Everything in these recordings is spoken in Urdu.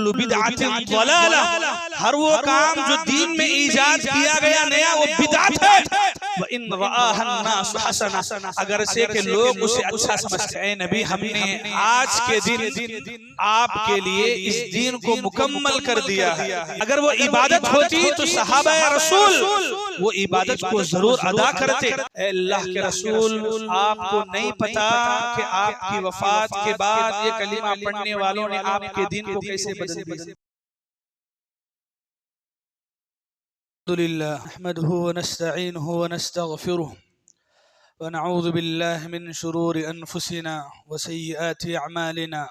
وَكُلُّ بِدْعَةٍ ضَلَالَةٍ، ہر وہ کام جو دین میں ایجاد کیا گیا نیا وہ بدعت ہے۔ وَإِن رَآهَا النَّاسُ حَسَنَةً، اگر سے کہ لوگ اسے اچھا سمجھتے ہیں۔ اے نبی، ہم نے آج کے دن آپ کے لیے اس دین کو مکمل کر دیا ہے۔ اگر وہ عبادت ہوتی تو صحابہ رسول وہ عبادت کو ضرور ادا کرتے۔ اے اللہ کے رسول، آپ کو نہیں پتا کہ آپ کی وفات کے بعد یہ کلمہ پڑھنے والوں نے آپ کے دین کو کیسے بدل دیا۔ الحمدللہ نحمده ونستعینه ونستغفره ونعوذ بالله من شرور أنفسنا وسيئات أعمالنا،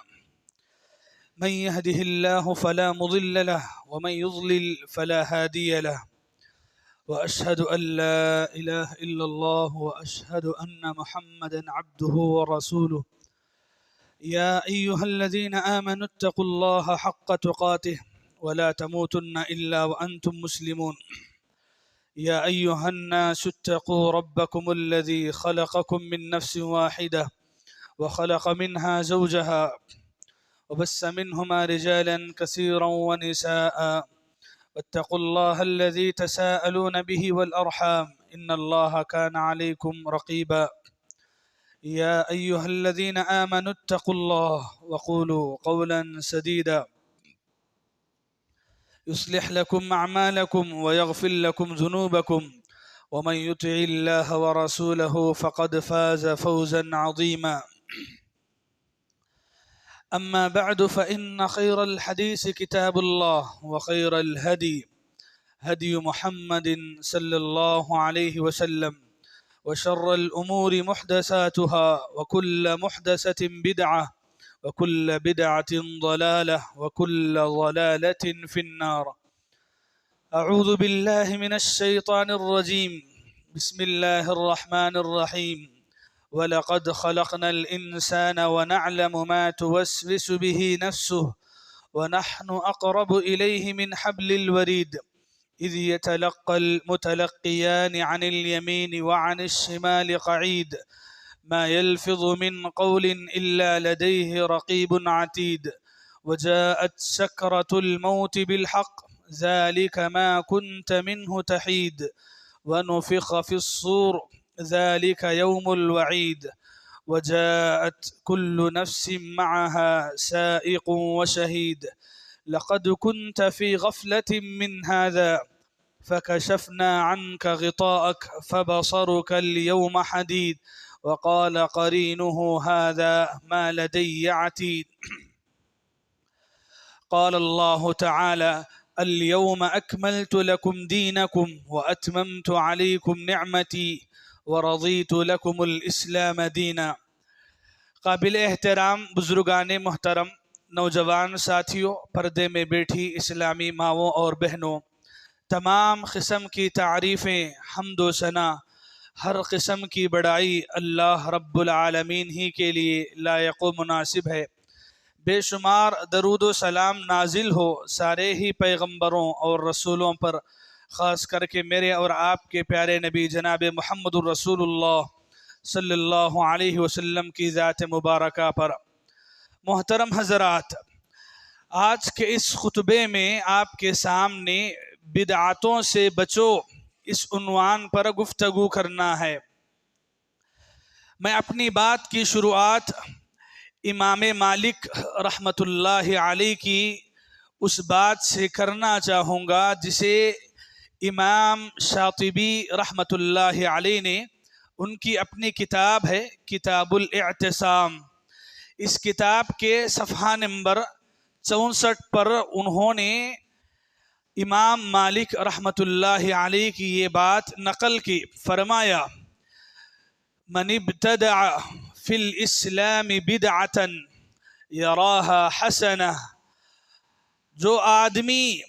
من يهده الله فلا مضل له ومن يضلل فلا هادي له، وأشهد أن لا إله إلا الله وأشهد أن محمدا عبده ورسوله. يا أيها الذين آمنوا اتقوا الله حق تقاته ولا تموتن إلا وأنتم مسلمون. يا أيها الناس اتقوا ربكم الذي خلقكم من نفس واحدة وخلق منها زوجها وبث منهما رجالا كثيرا ونساء، واتقوا الله الذي تساءلون به والأرحام إن الله كان عليكم رقيبا. يا أيها الذين آمنوا اتقوا الله وقولوا قولا سديدا يصلح لكم أعمالكم ويغفر لكم ذنوبكم، ومن يطع الله ورسوله فقد فاز فوزا عظيما. أما بعد، فإن خير الحديث كتاب الله، وخير الهدي هدي محمد صلى الله عليه وسلم، وشر الأمور محدثاتها، وكل محدثة بدعة، وكل بدعة ضلالة، وكل ضلالة في النار. أعوذ بالله من الشيطان الرجيم. بسم الله الرحمن الرحيم. وَلَقَدْ خَلَقْنَا الْإِنسَانَ وَنَعْلَمُ مَا تُوَسْوِسُ بِهِ نَفْسُهُ وَنَحْنُ أَقْرَبُ إِلَيْهِ مِنْ حَبْلِ الْوَرِيدِ إِذْ يَتَلَقَّى الْمُتَلَقِّيَانِ عَنِ الْيَمِينِ وَعَنِ الشِّمَالِ قَعِيدٌ ما يلفظ من قول إلا لديه رقيب عتيد. وجاءت سكرة الموت بالحق ذلك ما كنت منه تحيد. ونفخ في الصور ذلك يوم الوعيد. وجاءت كل نفس معها سائق وشهيد. لقد كنت في غفلة من هذا فكشفنا عنك غطاءك فبصرك اليوم حديد. وقال قرينه هذا ما لدي عتيد. قال الله تعالى اليوم أكملت لكم دينكم وأتممت عليكم نعمتي ورضيت لكم الإسلام دينا. قابل احترام بزرگان محترم، نوجوان ساتھیوں، پردے میں بیٹھی اسلامی ماؤں اور بہنوں، تمام قسم کی تعریفیں، حمد و ثنا، ہر قسم کی بڑائی اللہ رب العالمین ہی کے لیے لائق و مناسب ہے۔ بے شمار درود و سلام نازل ہو سارے ہی پیغمبروں اور رسولوں پر، خاص کر کے میرے اور آپ کے پیارے نبی جناب محمد الرسول اللہ صلی اللہ علیہ وسلم کی ذات مبارکہ پر۔ محترم حضرات، آج کے اس خطبے میں آپ کے سامنے بدعاتوں سے بچو اس عنوان پر گفتگو کرنا ہے۔ میں اپنی بات کی شروعات امام مالک رحمۃ اللہ علیہ کی اس بات سے کرنا چاہوں گا جسے امام شاطبی رحمۃ اللہ علیہ نے، ان کی اپنی کتاب ہے کتاب الاعتصام، اس کتاب کے صفحہ نمبر 64 پر انہوں نے امام مالک رحمۃ اللہ علیہ کی یہ بات نقل کی۔ فرمایا من ابتدع فی الاسلام بدعتا یراہا حسنہ، جو آدمی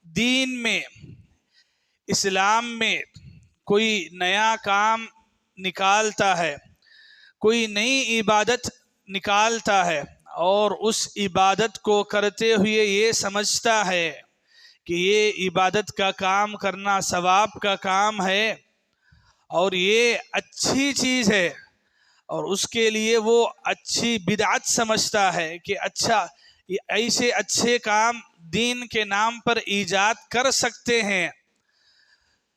دین میں، اسلام میں کوئی نیا کام نکالتا ہے، کوئی نئی عبادت نکالتا ہے اور اس عبادت کو کرتے ہوئے یہ سمجھتا ہے کہ یہ عبادت کا کام کرنا ثواب کا کام ہے اور یہ اچھی چیز ہے، اور اس کے لیے وہ اچھی بدعت سمجھتا ہے کہ اچھا ایسے اچھے کام دین کے نام پر ایجاد کر سکتے ہیں،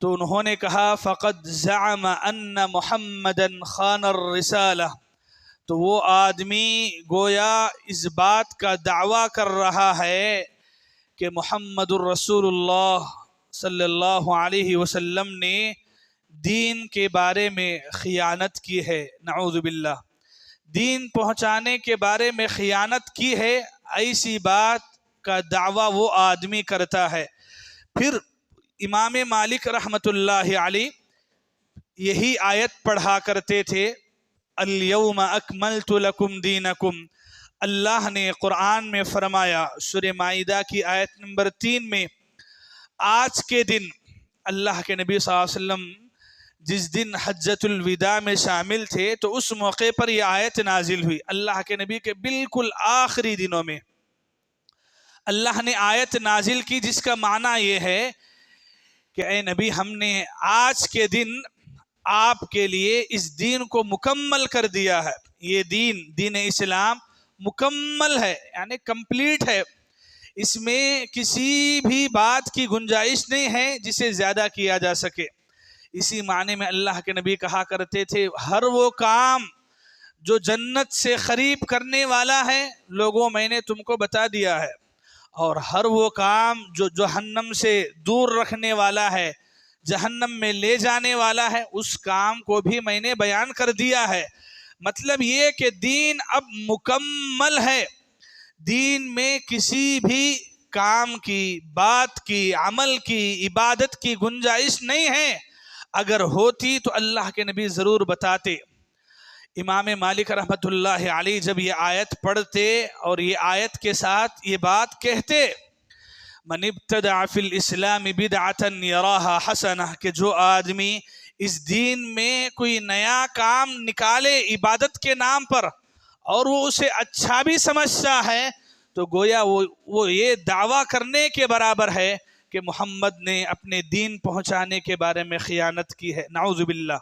تو انہوں نے کہا فقد زعم ان محمدا خان الرسالہ، تو وہ آدمی گویا اس بات کا دعویٰ کر رہا ہے کہ محمد الرسول اللہ صلی اللہ علیہ وسلم نے دین کے بارے میں خیانت کی ہے، نعوذ باللہ، دین پہنچانے کے بارے میں خیانت کی ہے، ایسی بات کا دعویٰ وہ آدمی کرتا ہے۔ پھر امام مالک رحمۃ اللہ علیہ یہی آیت پڑھا کرتے تھے، الیوم اکملت لکم دینکم۔ اللہ نے قرآن میں فرمایا سورہ مائدہ کی آیت نمبر 3 میں، آج کے دن اللہ کے نبی صلی اللہ علیہ وسلم جس دن حجۃ الوداع میں شامل تھے تو اس موقع پر یہ آیت نازل ہوئی۔ اللہ کے نبی کے بالکل آخری دنوں میں اللہ نے آیت نازل کی، جس کا معنی یہ ہے کہ اے نبی، ہم نے آج کے دن آپ کے لیے اس دین کو مکمل کر دیا ہے۔ یہ دین اسلام مکمل ہے، یعنی کمپلیٹ ہے، اس میں کسی بھی بات کی گنجائش نہیں ہے جسے زیادہ کیا جا سکے۔ اسی معنی میں اللہ کے نبی کہا کرتے تھے، ہر وہ کام جو جنت سے قریب کرنے والا ہے لوگوں میں نے تم کو بتا دیا ہے، اور ہر وہ کام جو جہنم سے دور رکھنے والا ہے، جہنم میں لے جانے والا ہے، اس کام کو بھی میں نے بیان کر دیا ہے۔ مطلب یہ کہ دین اب مکمل ہے، دین میں کسی بھی کام کی، بات کی، عمل کی، عبادت کی گنجائش نہیں ہے۔ اگر ہوتی تو اللہ کے نبی ضرور بتاتے۔ امام مالک رحمۃ اللہ علیہ جب یہ آیت پڑھتے اور یہ آیت کے ساتھ یہ بات کہتے، من ابتدع فی الاسلام بدعتا یراہا حسنہ، کہ جو آدمی اس دین میں کوئی نیا کام نکالے عبادت کے نام پر اور وہ اسے اچھا بھی سمجھتا ہے، تو گویا وہ یہ دعویٰ کرنے کے برابر ہے کہ محمد نے اپنے دین پہنچانے کے بارے میں خیانت کی ہے، نعوذ باللہ۔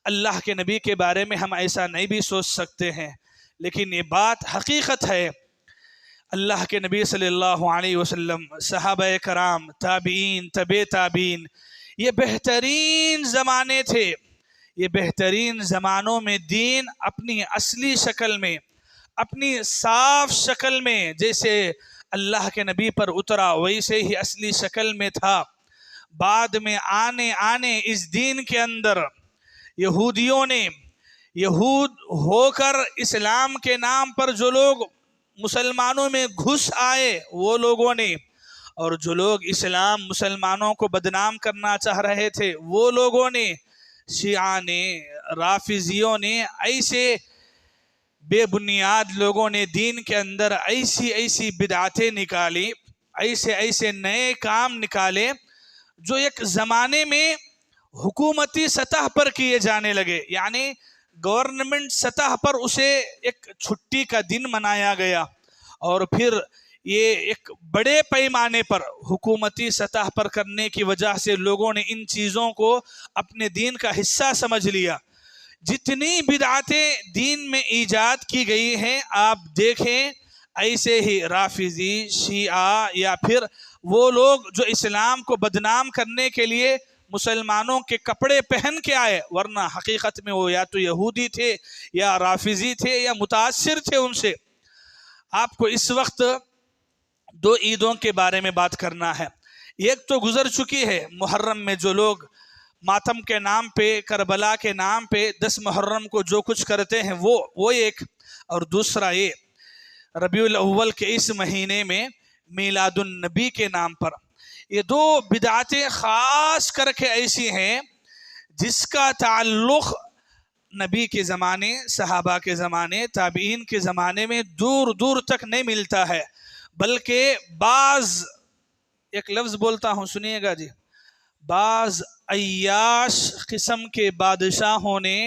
اللہ کے نبی کے بارے میں ہم ایسا نہیں بھی سوچ سکتے ہیں، لیکن یہ بات حقیقت ہے۔ اللہ کے نبی صلی اللہ علیہ وسلم، صحابہ کرام، تابعین، تبع تابعین، یہ بہترین زمانے تھے۔ یہ بہترین زمانوں میں دین اپنی اصلی شکل میں، اپنی صاف شکل میں جیسے اللہ کے نبی پر اترا ویسے ہی اصلی شکل میں تھا۔ بعد میں آنے اس دین کے اندر یہودیوں نے، یہود ہو کر اسلام کے نام پر جو لوگ مسلمانوں میں گھس آئے وہ لوگوں نے، اور جو لوگ اسلام مسلمانوں کو بدنام کرنا چاہ رہے تھے وہ لوگوں نے، شیعہ نے، رافضیوں نے، ایسے بے بنیاد لوگوں نے دین کے اندر ایسی بدعتیں نکالی، ایسے نئے کام نکالے جو ایک زمانے میں حکومتی سطح پر کیے جانے لگے، یعنی گورنمنٹ سطح پر اسے ایک چھٹی کا دن منایا گیا، اور پھر یہ ایک بڑے پیمانے پر حکومتی سطح پر کرنے کی وجہ سے لوگوں نے ان چیزوں کو اپنے دین کا حصہ سمجھ لیا۔ جتنی بدعتیں دین میں ایجاد کی گئی ہیں آپ دیکھیں، ایسے ہی رافضی، شیعہ، یا پھر وہ لوگ جو اسلام کو بدنام کرنے کے لیے مسلمانوں کے کپڑے پہن کے آئے، ورنہ حقیقت میں وہ یا تو یہودی تھے یا رافضی تھے یا متاثر تھے ان سے۔ آپ کو اس وقت دو عیدوں کے بارے میں بات کرنا ہے۔ ایک تو گزر چکی ہے، محرم میں جو لوگ ماتم کے نام پہ، کربلا کے نام پہ 10 محرم کو جو کچھ کرتے ہیں وہ ایک، اور دوسرا یہ ربیع الاول کے اس مہینے میں میلاد النبی کے نام پر۔ یہ دو بدعتیں خاص کر کے ایسی ہیں جس کا تعلق نبی کے زمانے، صحابہ کے زمانے، تابعین کے زمانے میں دور دور تک نہیں ملتا ہے، بلکہ بعض، ایک لفظ بولتا ہوں سنیے گا جی، بعض عیاش قسم کے بادشاہوں نے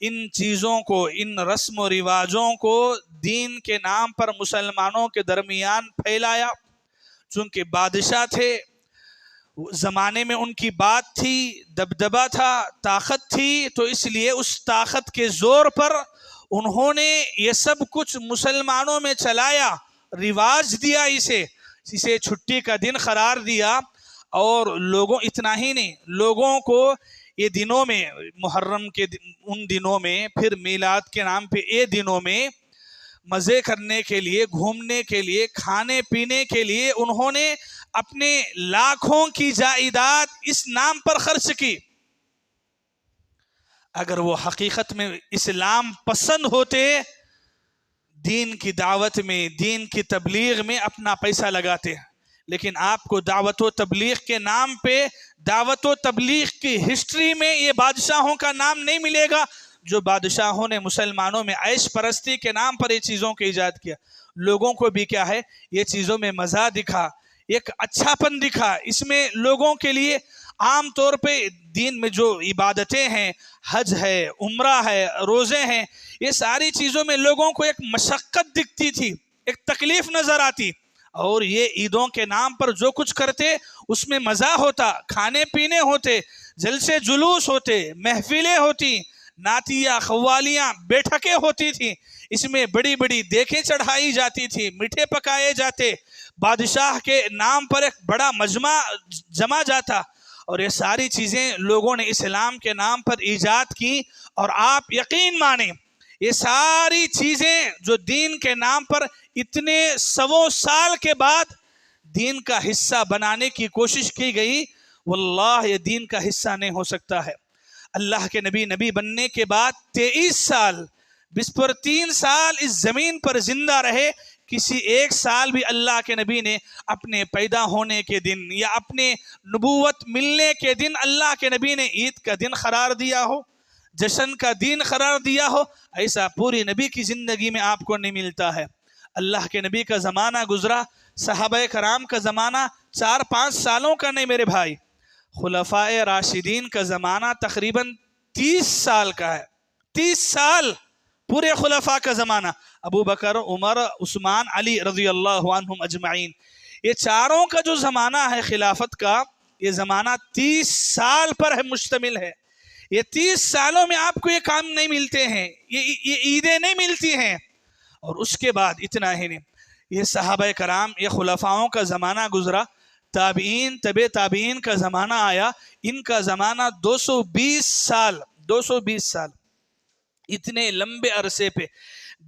ان چیزوں کو، ان رسم و رواجوں کو دین کے نام پر مسلمانوں کے درمیان پھیلایا۔ چونکہ بادشاہ تھے، زمانے میں ان کی بات تھی، دبدبہ تھا، طاقت تھی، تو اس لیے اس طاقت کے زور پر انہوں نے یہ سب کچھ مسلمانوں میں چلایا، رواج دیا اسے چھٹی کا دن قرار دیا. اور لوگوں اتنا ہی نہیں، لوگوں کو یہ دنوں میں، محرم کے ان دنوں میں، پھر میلاد کے نام پہ یہ دنوں میں مزے کرنے کے لیے، گھومنے کے لیے، کھانے پینے کے لیے انہوں نے اپنے لاکھوں کی جائیداد اس نام پر خرچ کی. اگر وہ حقیقت میں اسلام پسند ہوتے، دین کی دعوت میں، دین کی تبلیغ میں اپنا پیسہ لگاتے. لیکن آپ کو دعوت و تبلیغ کے نام پہ، دعوت و تبلیغ کی ہسٹری میں یہ بادشاہوں کا نام نہیں ملے گا جو بادشاہوں نے مسلمانوں میں عیش پرستی کے نام پر یہ چیزوں کو ایجاد کیا. لوگوں کو بھی کیا ہے، یہ چیزوں میں مزہ دکھا، ایک اچھا پن دکھا. اس میں لوگوں کے لیے عام طور پہ دین میں جو عبادتیں ہیں، حج ہے، عمرہ ہے، روزے ہیں، یہ ساری چیزوں میں لوگوں کو ایک مشقت دکھتی تھی، ایک تکلیف نظر آتی. اور یہ عیدوں کے نام پر جو کچھ کرتے اس میں مزہ ہوتا، کھانے پینے ہوتے، جلسے جلوس ہوتے، محفلیں ہوتی، نعتیہ قوالیاں بیٹھکیں ہوتی تھیں. اس میں بڑی بڑی دیگیں چڑھائی جاتی تھی، میٹھے پکائے جاتے، بادشاہ کے نام پر ایک بڑا مجمع جما جاتا. اور یہ ساری چیزیں لوگوں نے اسلام کے نام پر ایجاد کی. اور آپ یقین مانیں، یہ ساری چیزیں جو دین کے نام پر اتنے 100 سال کے بعد دین کا حصہ بنانے کی کوشش کی گئی، واللہ یہ دین کا حصہ نہیں ہو سکتا ہے. اللہ کے نبی بننے کے بعد 23 سال، بسپر 3 سال اس زمین پر زندہ رہے. کسی ایک سال بھی اللہ کے نبی نے اپنے پیدا ہونے کے دن یا اپنے نبوت ملنے کے دن اللہ کے نبی نے عید کا دن قرار دیا ہو، جشن کا دن قرار دیا ہو. ایسا پوری نبی کی زندگی میں آپ کو نہیں ملتا ہے. اللہ کے نبی کا زمانہ گزرا، صحابہ کرام کا زمانہ 4-5 سالوں کا نہیں میرے بھائی. خلفائے راشدین کا زمانہ تقریباً 30 سال کا ہے. 30 سال پورے خلفاء کا زمانہ، ابو بکر، عمر، عثمان، علی رضی اللہ عنہم اجمعین، یہ چاروں کا جو زمانہ ہے خلافت کا، یہ زمانہ 30 سال پر ہے، مشتمل ہے. یہ 30 سالوں میں آپ کو یہ کام نہیں ملتے ہیں، یہ عیدیں نہیں ملتی ہیں. اور اس کے بعد اتنا ہی نہیں، یہ صحابہ کرام، یہ خلفاؤں کا زمانہ گزرا، تابعین، تبع تابعین کا زمانہ آیا. ان کا زمانہ 220 سال. 220 سال اتنے لمبے عرصے پہ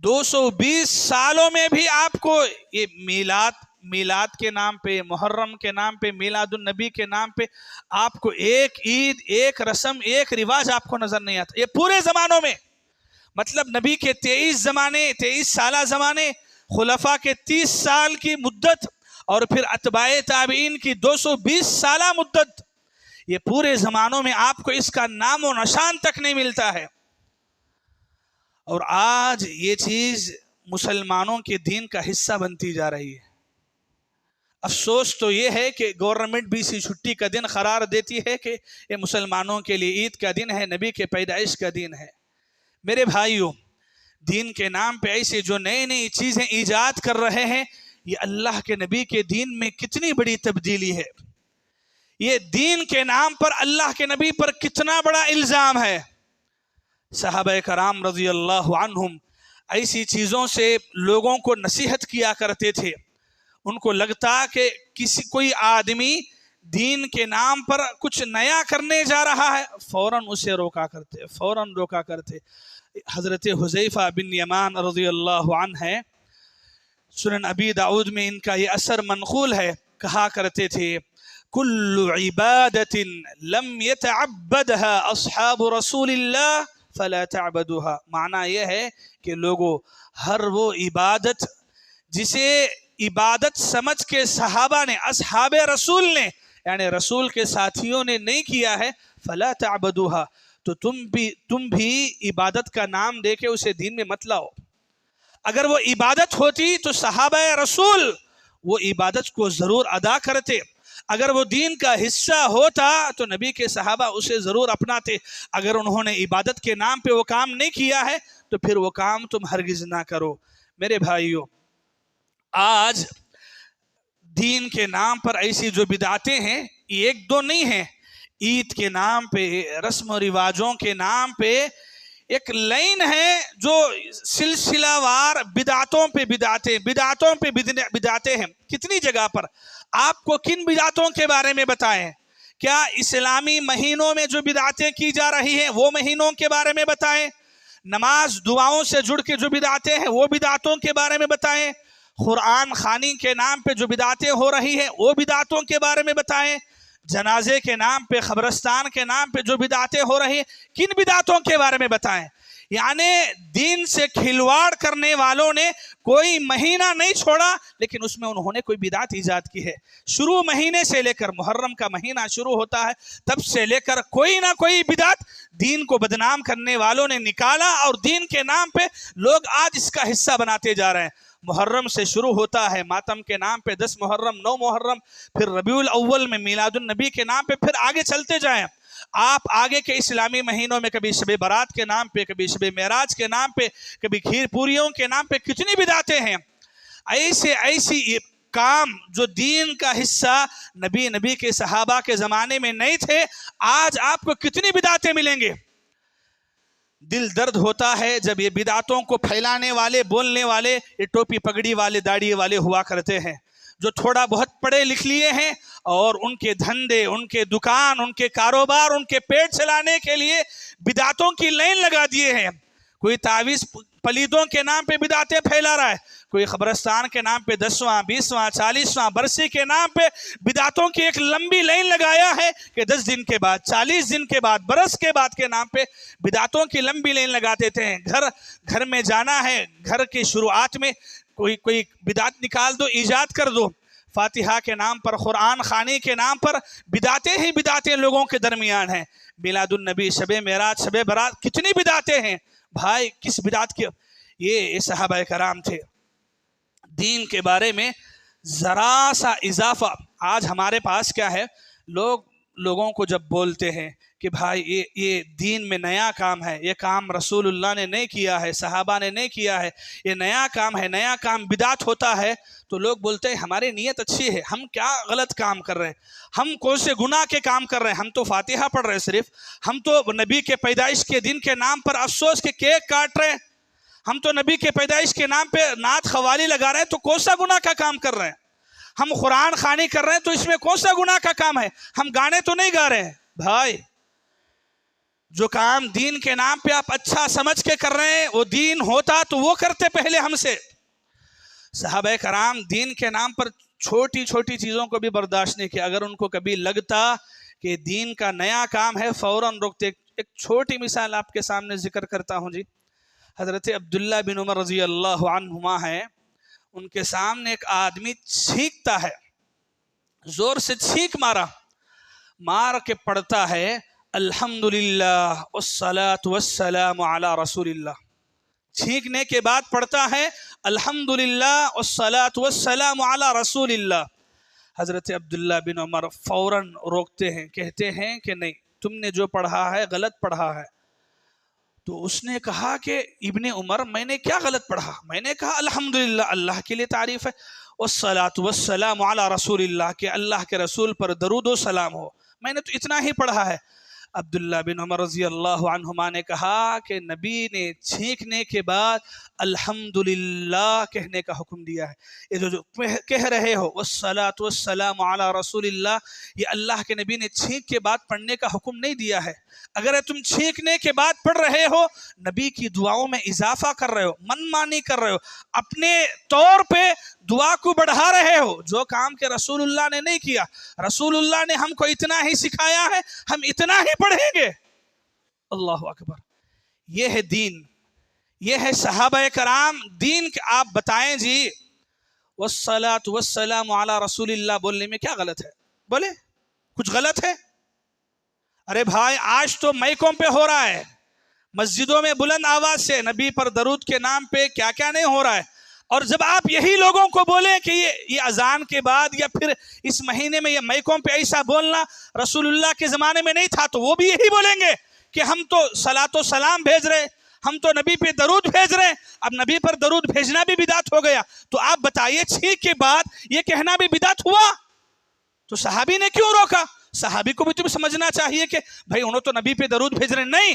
220 سالوں میں بھی آپ کو یہ میلاد کے نام پہ، محرم کے نام پہ، میلاد النبی کے نام پہ آپ کو ایک عید، ایک رسم، ایک رواج آپ کو نظر نہیں آتا. یہ پورے زمانوں میں، مطلب نبی کے 23 سالہ زمانے، خلفاء کے 30 سال کی مدت، اور پھر اتباع تابعین کی 220 سالہ مدت، یہ پورے زمانوں میں آپ کو اس کا نام و نشان تک نہیں ملتا ہے. اور آج یہ چیز مسلمانوں کے دین کا حصہ بنتی جا رہی ہے. افسوس تو یہ ہے کہ گورنمنٹ بھی اسی چھٹی کا دن قرار دیتی ہے کہ یہ مسلمانوں کے لیے عید کا دن ہے، نبی کے پیدائش کا دن ہے. میرے بھائیوں، دین کے نام پہ ایسے جو نئی چیزیں ایجاد کر رہے ہیں، یہ اللہ کے نبی کے دین میں کتنی بڑی تبدیلی ہے. یہ دین کے نام پر اللہ کے نبی پر کتنا بڑا الزام ہے. صحابہ کرام رضی اللہ عنہم ایسی چیزوں سے لوگوں کو نصیحت کیا کرتے تھے. ان کو لگتا کہ کوئی آدمی دین کے نام پر کچھ نیا کرنے جا رہا ہے، فوراً اسے روکا کرتے. حضرت حذیفہ بن یمان رضی اللہ عنہ ہے، سنن ابی داؤد میں ان کا یہ اثر منقول ہے، کہا کرتے تھے کل عبادت لم يتعبدها اصحاب رسول اللہ فلا تعبدوها. معنی یہ ہے کہ لوگوں، ہر وہ عبادت جسے عبادت سمجھ کے صحابہ نے، اصحاب رسول نے، یعنی رسول کے ساتھیوں نے نہیں کیا ہے، فلا تعبدوها، تو تم بھی عبادت کا نام دے کے اسے دین میں مت لاؤ. اگر وہ عبادت ہوتی تو صحابہ رسول وہ عبادت کو ضرور ادا کرتے. اگر وہ دین کا حصہ ہوتا تو نبی کے صحابہ اسے ضرور اپناتے. اگر انہوں نے عبادت کے نام پہ وہ کام نہیں کیا ہے تو پھر وہ کام تم ہرگز نہ کرو. میرے بھائیوں، آج دین کے نام پر ایسی جو بدعتیں ہیں، ایک دو نہیں ہیں. عید کے نام پہ، رسم و رواجوں کے نام پہ ایک لائن ہے جو سلسلہ وار بدعتوں پہ بدعتیں ہیں. کتنی جگہ پر آپ کو کن بدعتوں کے بارے میں بتائیں؟ کیا اسلامی مہینوں میں جو بدعتیں کی جا رہی ہیں وہ مہینوں کے بارے میں بتائیں؟ نماز دعاؤں سے جڑ کے جو بدعتیں ہیں وہ بدعتوں کے بارے میں بتائیں؟ قرآن خوانی کے نام پہ جو بدعتیں ہو رہی ہیں وہ بدعتوں کے بارے میں بتائیں؟ جنازے کے نام پہ، قبرستان کے نام پہ جو بدعتیں ہو رہی ہیں کن بدعتوں کے بارے میں بتائیں؟ یعنی دین سے کھلواڑ کرنے والوں نے کوئی مہینہ نہیں چھوڑا، لیکن اس میں انہوں نے کوئی بدعت ایجاد کی ہے. شروع مہینے سے لے کر، محرم کا مہینہ شروع ہوتا ہے تب سے لے کر کوئی نہ کوئی بدعت دین کو بدنام کرنے والوں نے نکالا، اور دین کے نام پہ لوگ آج اس کا حصہ بناتے جا رہے ہیں. محرم سے شروع ہوتا ہے، ماتم کے نام پہ 10 محرم، 9 محرم، پھر ربیع الاول میں میلاد النبی کے نام پہ، پھر آگے چلتے جائیں. آپ آگے کے اسلامی مہینوں میں کبھی شب برات کے نام پہ، کبھی شب معراج کے نام پہ، کبھی کھیر پوریوں کے نام پہ کتنی بدعتیں ہیں. ایسی کام جو دین کا حصہ نبی کے صحابہ کے زمانے میں نہیں تھے، آج آپ کو کتنی بدعتیں ملیں گے. دل درد ہوتا ہے جب یہ بدعتوں کو پھیلانے والے، بولنے والے، یہ ٹوپی پگڑی والے، داڑھی والے ہوا کرتے ہیں، جو تھوڑا بہت پڑھے لکھ لیے ہیں اور ان کے دھندے، ان کے دکان، ان کے کاروبار، ان کے پیٹ چلانے کے لیے بدعتوں کی لائن لگا دیے ہیں. کوئی تعویذ پلیدوں کے نام پہ بدعتیں پھیلا رہا ہے، کوئی قبرستان کے نام پہ 10واں 20واں 40واں برسی کے نام پہ بدعتوں کی ایک لمبی لائن لگایا ہے کہ 10 دن کے بعد، 40 دن کے بعد، برس کے بعد کے نام پہ بدعتوں کی لمبی لائن لگا دیتے ہیں. گھر میں جانا ہے، گھر کی شروعات میں کوئی بدعت نکال دو، ایجاد کر دو. فاتحہ کے نام پر، قرآن خوانی کے نام پر بدعتیں ہی بدعتیں لوگوں کے درمیان ہیں. میلاد النبی، شب معراج، شب برات، کتنی بدعتیں ہیں بھائی. کس بدعت کی؟ یہ صحابہ کرام تھے. دین کے بارے میں ذرا سا اضافہ آج ہمارے پاس کیا ہے، لوگوں کو جب بولتے ہیں کہ بھائی یہ دین میں نیا کام ہے، یہ کام رسول اللہ نے نہیں کیا ہے، صحابہ نے نہیں کیا ہے، یہ نیا کام ہے، نیا کام بدعت ہوتا ہے، تو لوگ بولتے ہیں ہماری نیت اچھی ہے، ہم کیا غلط کام کر رہے ہیں، ہم کون سے گناہ کے کام کر رہے ہیں، ہم تو فاتحہ پڑھ رہے ہیں، صرف ہم تو نبی کے پیدائش کے دن کے نام پر افسوس کے کیک کاٹ رہے ہیں، ہم تو نبی کے پیدائش کے نام پہ نعت قوالی لگا رہے ہیں، تو کون سا گناہ کا کام کر رہے ہیں. ہم قرآن خوانی کر رہے ہیں تو اس میں کون سا گناہ کا کام ہے. ہم گانے تو نہیں گا رہے ہیں بھائی. جو کام دین کے نام پہ آپ اچھا سمجھ کے کر رہے ہیں وہ دین ہوتا تو وہ کرتے پہلے ہم سے. صحابہ کرام دین کے نام پر چھوٹی چھوٹی چیزوں کو بھی برداشت نہیں کیا. اگر ان کو کبھی لگتا کہ دین کا نیا کام ہے فوراً روکتے. ایک چھوٹی مثال آپ کے سامنے ذکر کرتا ہوں جی. حضرت عبداللہ بن عمر رضی اللہ عنہما ہیں، ان کے سامنے ایک آدمی چھینکتا ہے، زور سے چھینک مار کے پڑھتا ہے الحمدللہ والصلاة والسلام علی رسول اللہ. چھینکنے کے بعد پڑھتا ہے الحمدللہ والصلاة والسلام علی رسول اللہ. حضرت عبداللہ بن عمر فوراً روکتے ہیں، کہتے ہیں کہ نہیں، تم نے جو پڑھا ہے غلط پڑھا ہے. تو اس نے کہا کہ ابن عمر میں نے کیا غلط پڑھا؟ میں نے کہا الحمدللہ اللہ کے لیے تعریف ہے، والصلاة والسلام علی رسول اللہ کہ اللہ کے رسول پر درود و سلام ہو، میں نے تو اتنا ہی پڑھا ہے. عبداللہ بن عمر رضی اللہ عنہما نے کہا کہ نبی نے چھینکنے کے بعد الحمدللہ کہنے کا حکم دیا ہے. یہ جو کہہ رہے ہو والصلاة والسلام علی رسول اللہ، یہ اللہ کے نبی نے چھینک کے بعد پڑھنے کا حکم نہیں دیا ہے. اگر تم چھینکنے کے بعد پڑھ رہے ہو، نبی کی دعاؤں میں اضافہ کر رہے ہو، من مانی کر رہے ہو، اپنے طور پہ دعا کو بڑھا رہے ہو، جو کام کہ رسول اللہ نے نہیں کیا. رسول اللہ نے ہم کو اتنا ہی سکھایا ہے، ہم اتنا ہی پڑھیں گے. اللہ اکبر. یہ ہے دین، یہ ہے صحابہ کرام. دین آپ بتائیں جی والصلاة والسلام علی رسول اللہ بولنے میں کیا غلط ہے؟ بولے کچھ غلط ہے؟ ارے بھائی آج تو مائکوں پہ ہو رہا ہے، مسجدوں میں بلند آواز سے نبی پر درود کے نام پہ کیا کیا نہیں ہو رہا ہے. اور جب آپ یہی لوگوں کو بولیں کہ یہ اذان کے بعد یا پھر اس مہینے میں یہ مائکوں پہ ایسا بولنا رسول اللہ کے زمانے میں نہیں تھا، تو وہ بھی یہی بولیں گے کہ ہم تو صلاۃ و سلام بھیج رہے، ہم تو نبی پہ درود بھیج رہے ہیں. اب نبی پر درود بھیجنا بھی بدعت ہو گیا. تو آپ بتائیے چھینک کے بعد یہ کہنا بھی بدعت ہوا؟ تو صحابی نے کیوں روکا؟ صحابی کو بھی تم سمجھنا چاہیے کہ بھائی انہوں تو نبی پہ درود بھیج رہے ہیں. نہیں،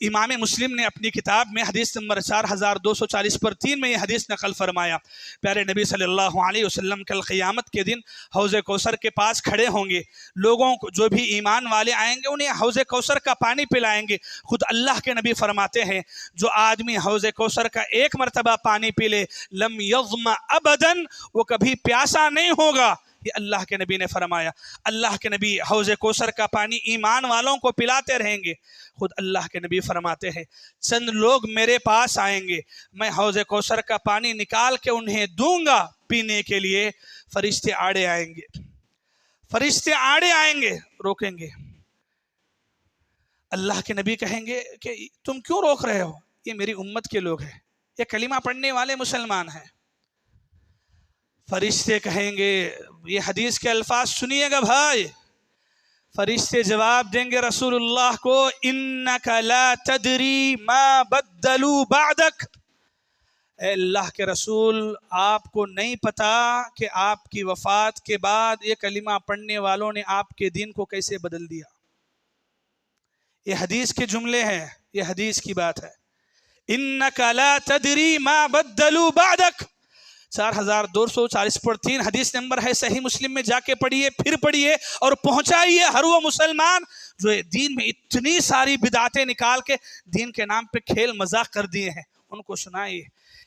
امام مسلم نے اپنی کتاب میں حدیث نمبر 4240/3 میں یہ حدیث نقل فرمایا، پیارے نبی صلی اللہ علیہ وسلم کل قیامت کے دن حوض کوثر کے پاس کھڑے ہوں گے، لوگوں کو جو بھی ایمان والے آئیں گے انہیں حوض کوثر کا پانی پلائیں گے۔ خود اللہ کے نبی فرماتے ہیں جو آدمی حوض کوثر کا ایک مرتبہ پانی پی لے لم یظمأ ابدا، وہ کبھی پیاسا نہیں ہوگا، یہ اللہ کے نبی نے فرمایا۔ اللہ کے نبی حوض کوثر کا پانی ایمان والوں کو پلاتے رہیں گے۔ خود اللہ کے نبی فرماتے ہیں چند لوگ میرے پاس آئیں گے، میں حوض کوثر کا پانی نکال کے انہیں دوں گا پینے کے لیے، فرشتے آڑے آئیں گے، فرشتے آڑے آئیں گے، روکیں گے۔ اللہ کے نبی کہیں گے کہ تم کیوں روک رہے ہو، یہ میری امت کے لوگ ہیں، یہ کلمہ پڑھنے والے مسلمان ہیں۔ فرشتے کہیں گے، یہ حدیث کے الفاظ سنیے گا بھائی، فرشتے جواب دیں گے رسول اللہ کو انک لا تدری ما بدلوا بعدک، اے اللہ کے رسول آپ کو نہیں پتا کہ آپ کی وفات کے بعد یہ کلمہ پڑھنے والوں نے آپ کے دین کو کیسے بدل دیا۔ یہ حدیث کے جملے ہیں، یہ حدیث کی بات ہے، انک لا تدری ما بدلوا بعدک، 4240/3 حدیث نمبر ہے، صحیح مسلم میں جا کے پڑھیے، پھر پڑھیے اور پہنچائیے ہر وہ مسلمان جو دین میں اتنی ساری بدعتیں نکال کے دین کے نام پہ کھیل مذاق کر دیے ہیں، ان کو سنائیے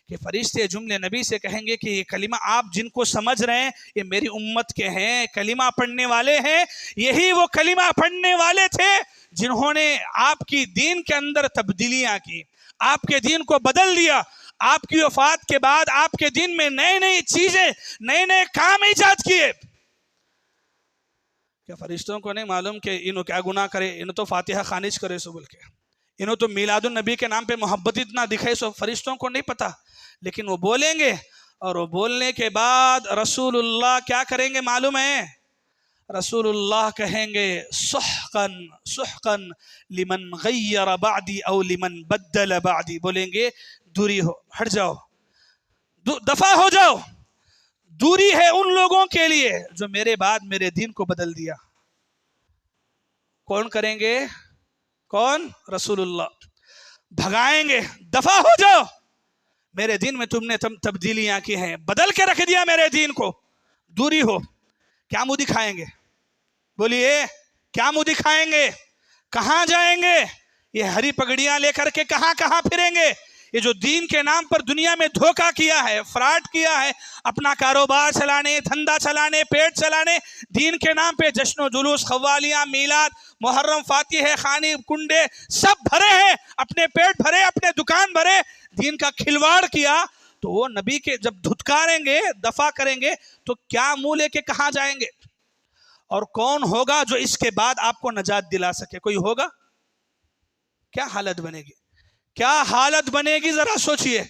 کہ فرشتے جملے نبی سے کہیں گے کہ یہ کلمہ آپ جن کو سمجھ رہے ہیں یہ میری امت کے ہیں، کلمہ پڑھنے والے ہیں، یہی وہ کلمہ پڑھنے والے تھے جنہوں نے آپ کی دین کے اندر تبدیلیاں کی، آپ کے دین کو بدل دیا، آپ کی وفات کے بعد آپ کے دین میں نئے نئی چیزیں، نئے نئے کام ایجاد کیے۔ کیا فرشتوں کو نہیں معلوم کہ انہوں کیا گناہ کرے، انہوں تو فاتحہ خانج کرے سو بول کے، انہوں تو میلاد النبی کے نام پہ محبت اتنا دکھائے سو، فرشتوں کو نہیں پتا، لیکن وہ بولیں گے، اور وہ بولنے کے بعد رسول اللہ کیا کریں گے معلوم ہے؟ رسول اللہ کہیں گے سحقاً سحقاً لمن غیر بعدی او لمن بدل بعدی، بولیں گے دوری ہو، ہٹ جاؤ، دفع ہو جاؤ، دوری ہے ان لوگوں کے لیے جو میرے بعد میرے دین کو بدل دیا۔ کون کریں گے؟ کون؟ رسول اللہ بھگائیں گے، دفع ہو جاؤ، میرے دین میں تم نے تبدیلیاں کی ہیں، بدل کے رکھ دیا میرے دین کو، دوری ہو۔ کیا منہ دکھائیں گے؟ بولیے کیا منہ دکھائیں گے؟ کہاں جائیں گے؟ یہ ہری پگڑیاں لے کر کے کہاں کہاں پھریں گے؟ یہ جو دین کے نام پر دنیا میں دھوکہ کیا ہے، فراڈ کیا ہے، اپنا کاروبار چلانے، دھندا چلانے، پیٹ چلانے، دین کے نام پہ جشن و جلوس، قوالیاں، میلاد، محرم، فاتحہ خانی، کنڈے سب بھرے ہیں، اپنے پیٹ بھرے، اپنے دکان بھرے، دین کا کھلواڑ کیا، تو وہ نبی کے جب دھتکاریں گے، دفع کریں گے، تو کیا منہ لے کے کہاں جائیں گے؟ اور کون ہوگا جو اس کے بعد آپ کو نجات دلا سکے؟ کوئی ہوگا؟ کیا حالت بنے گی؟ کیا حالت بنے گی ذرا سوچئے۔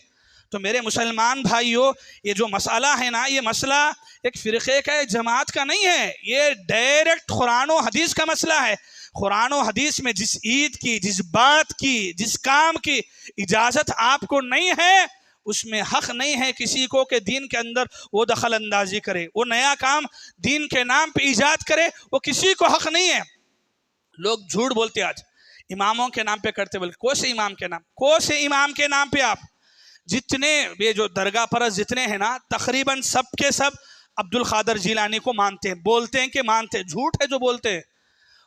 تو میرے مسلمان بھائیوں، یہ جو مسئلہ ہے نا، یہ مسئلہ ایک فرقے کا، جماعت کا نہیں ہے، یہ ڈائریکٹ قرآن و حدیث کا مسئلہ ہے۔ قرآن و حدیث میں جس عید کی، جس بات کی، جس کام کی اجازت آپ کو نہیں ہے، اس میں حق نہیں ہے کسی کو کہ دین کے اندر وہ دخل اندازی کرے، وہ نیا کام دین کے نام پہ ایجاد کرے، وہ کسی کو حق نہیں ہے۔ لوگ جھوٹ بولتے آج اماموں کے نام پہ کرتے، بلکہ کون سے امام کے نام، کون سے امام کے نام پہ؟ آپ جتنے یہ جو درگاہ پرست جتنے ہیں نا، تقریباً سب کے سب عبد القادر جیلانی کو مانتے ہیں، بولتے ہیں کہ مانتے ہیں، جھوٹ ہے جو بولتے ہیں۔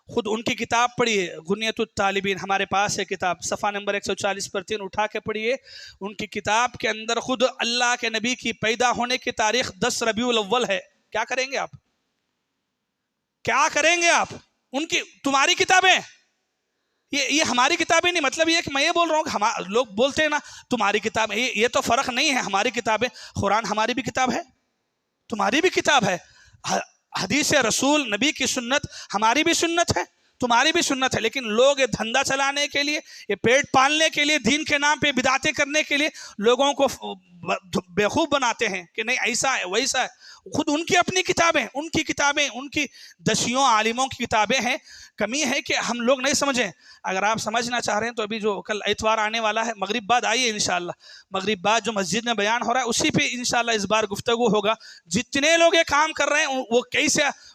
خود ان کی کتاب پڑھیے، غنیۃ الطالبین، ہمارے پاس ہے کتاب، صفحہ نمبر 140/3 اٹھا کے پڑھیے۔ ان کی کتاب کے اندر خود اللہ کے نبی کی پیدا ہونے کی تاریخ 10 ربیع الاول ہے۔ کیا کریں گے آپ؟ کیا کریں گے آپ؟ ان کی تمہاری کتابیں، یہ ہماری کتابیں نہیں، مطلب یہ کہ میں یہ بول رہا ہوں کہ لوگ بولتے ہیں نا تمہاری کتاب، یہ تو فرق نہیں ہے، ہماری کتابیں، قرآن ہماری بھی کتاب ہے، تمہاری بھی کتاب ہے، حدیث رسول نبی کی سنت ہماری بھی سنت ہے، تمہاری بھی سنت ہے، لیکن لوگ یہ دھندا چلانے کے لیے، یہ پیٹ پالنے کے لیے، دین کے نام پہ بدعتیں کرنے کے لیے لوگوں کو بیوقوف بناتے ہیں کہ نہیں ایسا ہے ویسا ہے۔ خود ان کی اپنی کتابیں، ان کی کتابیں، ان کی دسیوں عالموں کی کتابیں ہیں۔ کمی ہے کہ ہم لوگ نہیں سمجھیں۔ اگر آپ سمجھنا چاہ رہے ہیں تو ابھی جو کل اتوار آنے والا ہے، مغرب بعد آئیے انشاءاللہ، مغرب بعد جو مسجد میں بیان ہو رہا ہے اسی پہ انشاءاللہ اس بار گفتگو ہوگا۔ جتنے لوگ یہ کام کر رہے ہیں وہ کیسے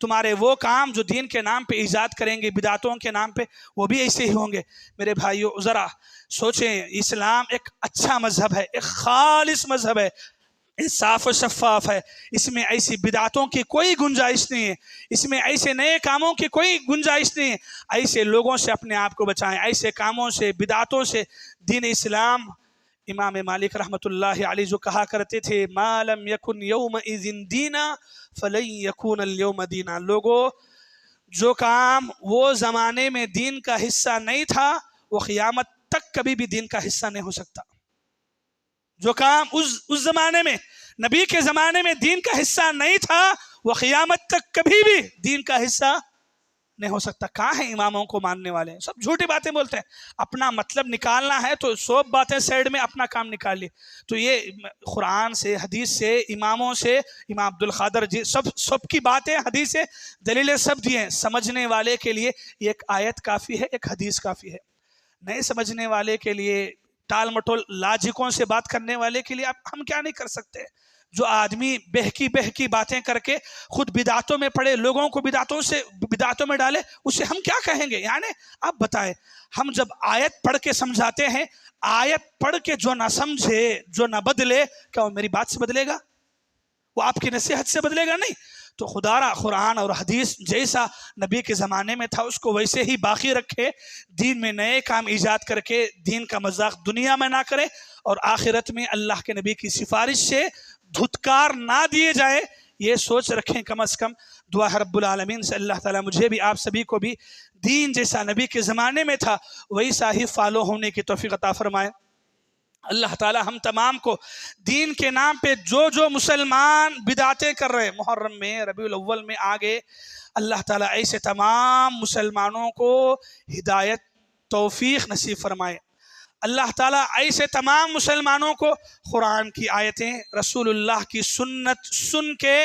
تمہارے وہ کام جو دین کے نام پہ ایجاد کریں گے بدعتوں کے نام پہ وہ بھی ایسے ہی ہوں گے۔ میرے بھائیو ذرا سوچیں، اسلام ایک اچھا مذہب ہے، ایک خالص مذہب ہے، صاف و شفاف ہے، اس میں ایسی بدعتوں کی کوئی گنجائش نہیں ہے، اس میں ایسے نئے کاموں کی کوئی گنجائش نہیں ہے۔ ایسے لوگوں سے اپنے آپ کو بچائیں، ایسے کاموں سے، بدعتوں سے۔ دین اسلام، امام مالک رحمۃ اللہ علیہ جو کہا کرتے تھے، ما لم یکن یومئذ دینا فلن یکون اليوم دینا، لوگوں جو کام وہ زمانے میں دین کا حصہ نہیں تھا وہ قیامت تک کبھی بھی دین کا حصہ نہیں ہو سکتا۔ جو کام اس زمانے میں، نبی کے زمانے میں دین کا حصہ نہیں تھا وہ قیامت تک کبھی بھی دین کا حصہ نہیں ہو سکتا۔ کہاں ہیں اماموں کو ماننے والے؟ سب جھوٹی باتیں بولتے ہیں، اپنا مطلب نکالنا ہے تو سب باتیں سائڈ میں، اپنا کام نکال لی۔ تو یہ قرآن سے، حدیث سے، اماموں سے، امام عبد القادر جی سب کی باتیں، حدیث سے دلیلیں سب دی ہیں۔ سمجھنے والے کے لیے ایک آیت کافی ہے، ایک حدیث کافی ہے۔ نہیں سمجھنے والے کے لیے، ٹال مٹول لاجکوں سے بات کرنے والے کے لیے ہم کیا نہیں کر سکتے؟ جو آدمی بہکی باتیں کر کے خود بدعتوں میں پڑے، لوگوں کو بدعتوں میں ڈالے، اسے ہم کیا کہیں گے؟ یعنی آپ بتائیں، ہم جب آیت پڑھ کے سمجھاتے ہیں، آیت پڑھ کے جو نہ سمجھے، جو نہ بدلے، کیا وہ میری بات سے بدلے گا؟ وہ آپ کی نصیحت سے بدلے گا؟ نہیں۔ تو خدا را قرآن اور حدیث جیسا نبی کے زمانے میں تھا اس کو ویسے ہی باقی رکھے، دین میں نئے کام ایجاد کر کے دین کا مذاق دنیا میں نہ کرے، اور آخرت میں اللہ کے نبی کی سفارش سے دھتکار نہ دیے جائے، یہ سوچ رکھیں۔ کم از کم دعا ہے رب العالمین سے اللہ تعالیٰ مجھے بھی، آپ سبھی کو بھی دین جیسا نبی کے زمانے میں تھا ویسا ہی فالو ہونے کی توفیق عطا فرمائے۔ اللہ تعالیٰ ہم تمام کو دین کے نام پہ جو مسلمان بدعتیں کر رہے ہیں، محرم میں، ربیع الاول میں آگے، اللہ تعالیٰ ایسے تمام مسلمانوں کو ہدایت توفیق نصیب فرمائے۔ اللہ تعالیٰ ایسے تمام مسلمانوں کو قرآن کی آیتیں، رسول اللہ کی سنت سن کے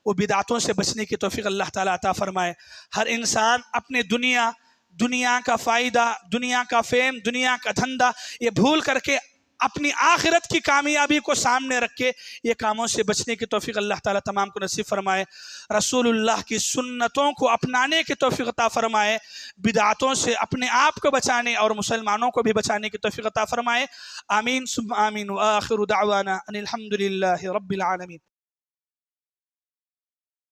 وہ بدعتوں سے بچنے کی توفیق اللہ تعالیٰ عطا فرمائے۔ ہر انسان اپنے دنیا کا فائدہ، دنیا کا فیم، دنیا کا دھندا یہ بھول کر کے اپنی آخرت کی کامیابی کو سامنے رکھ کے یہ کاموں سے بچنے کی توفیق اللہ تعالیٰ تمام کو نصیب فرمائے۔ رسول اللہ کی سنتوں کو اپنانے کی توفیق عطا فرمائے، بدعتوں سے اپنے آپ کو بچانے اور مسلمانوں کو بھی بچانے کی توفیق عطا فرمائے۔ آمین ثم آمین، وآخر دعوانا ان الحمد للہ رب العالمین۔